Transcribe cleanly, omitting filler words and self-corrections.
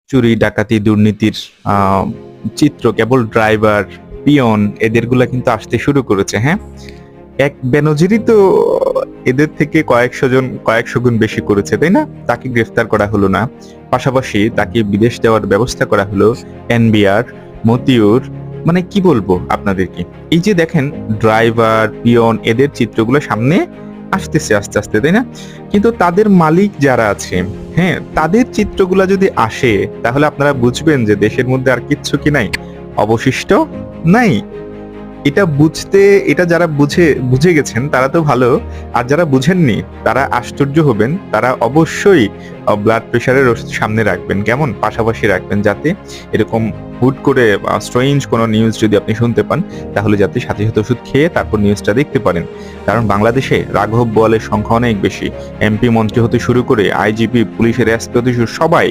চুরি ডাকাতি দুর্নীতির আহ, চিত্র কেবল ড্রাইভার পিয়ন এদেরগুলা কিন্তু আসতে শুরু করেছে। হ্যাঁ, এক বেনজিরই তো এদের থেকে কয়েকশো গুণ বেশি করেছে, তাই না? তাকে গ্রেফতার করা হলো না, পাশাপাশি তাকে বিদেশ যাওয়ার ব্যবস্থা করা হলো। এনবিআর, মতিউর, মানে কি বলবো আপনাদেরকে, এই যে দেখেন ড্রাইভার পিয়ন এদের চিত্রগুলো সামনে আসতেছে আস্তে আস্তে, তাই না? কিন্তু তাদের মালিক যারা আছে, হ্যাঁ, তাদের চিত্রগুলা যদি আসে তাহলে আপনারা বুঝবেন যে দেশের মধ্যে আর কিচ্ছু কি নাই, অবশিষ্ট নাই। এটা বুঝতে, এটা যারা বুঝে গেছেন তারা তো ভালো, আর যারা বুঝেননি তারা আশ্চর্য হবেন। তারা অবশ্যই ব্লাড প্রেশারের ওষুধ সামনে রাখবেন, কেমন পাশাপাশি রাখবেন, যাতে এরকম হুট করে স্ট্রেঞ্জ কোনো নিউজ যদি আপনি শুনতে পান তাহলে যাতে সাথে সাথে ওষুধ খেয়ে তারপর নিউজটা দেখতে পারেন। কারণ বাংলাদেশে রাঘব বোয়ালের সংখ্যা অনেক বেশি, এমপি মন্ত্রী হতে শুরু করে আইজিপি পুলিশের এসপি হতে সবাই